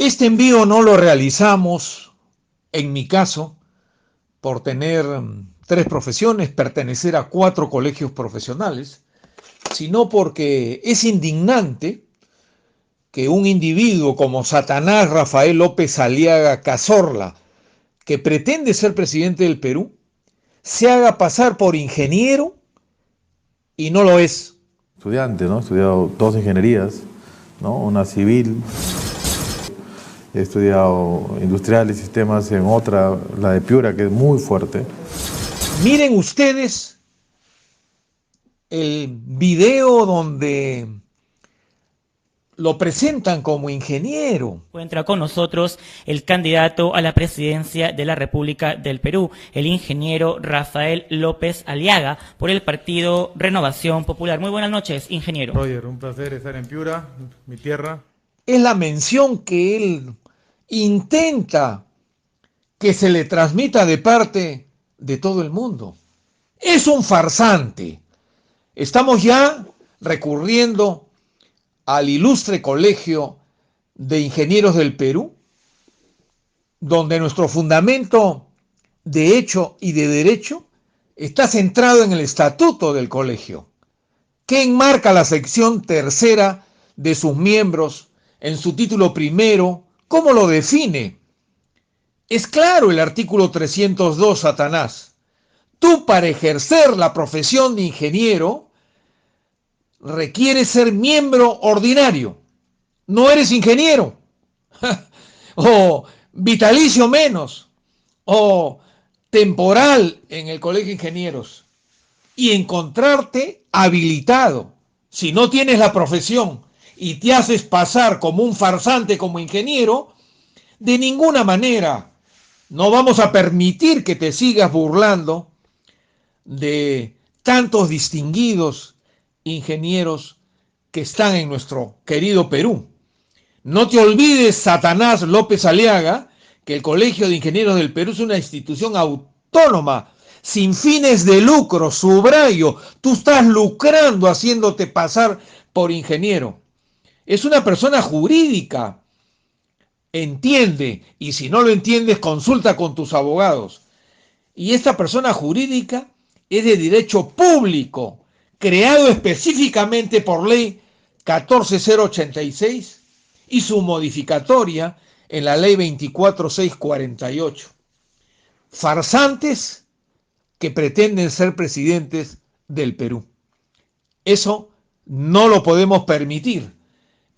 Este envío no lo realizamos, en mi caso, por tener 3 profesiones, pertenecer a 4 colegios profesionales, sino porque es indignante que un individuo como Satanás Rafael López Aliaga Cazorla, que pretende ser presidente del Perú, se haga pasar por ingeniero y no lo es. Estudiante, ¿no? He estudiado 2 ingenierías, ¿no? Una civil, he estudiado industrial y sistemas en otra, la de Piura, que es muy fuerte. Miren ustedes el video donde lo presentan como ingeniero. Encuentra con nosotros el candidato a la presidencia de la República del Perú, el ingeniero Rafael López Aliaga, por el partido Renovación Popular. Muy buenas noches, ingeniero. Roger, un placer estar en Piura, mi tierra. Es la mención que él intenta que se le transmita de parte de todo el mundo. Es un farsante. Estamos ya recurriendo al ilustre Colegio de Ingenieros del Perú, donde nuestro fundamento de hecho y de derecho está centrado en el estatuto del colegio, que enmarca la sección 3ª de sus miembros en su título primero. ¿Cómo lo define? Es claro el artículo 302, Satanás. Tú, para ejercer la profesión de ingeniero, requieres ser miembro ordinario. No eres ingeniero. O vitalicio menos. O temporal en el Colegio de Ingenieros. Y encontrarte habilitado. Si no tienes la profesión y te haces pasar como un farsante, como ingeniero, de ninguna manera no vamos a permitir que te sigas burlando de tantos distinguidos ingenieros que están en nuestro querido Perú. No te olvides, Satanás López Aliaga, que el Colegio de Ingenieros del Perú es una institución autónoma, sin fines de lucro, subrayo. Tú estás lucrando haciéndote pasar por ingeniero. Es una persona jurídica. Entiende, y si no lo entiendes, consulta con tus abogados. Y esta persona jurídica es de derecho público, creado específicamente por ley 14086 y su modificatoria en la ley 24648. Farsantes que pretenden ser presidentes del Perú. Eso no lo podemos permitir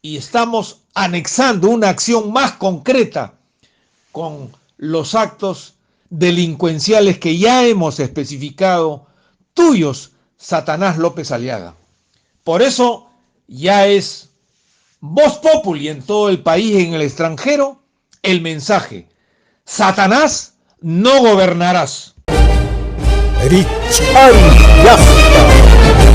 y estamos anexando una acción más concreta con los actos delincuenciales que ya hemos especificado, tuyos, Satanás López Aliaga. Por eso ya es voz populi en todo el país y en el extranjero el mensaje: Satanás, no gobernarás. Richard Yasta.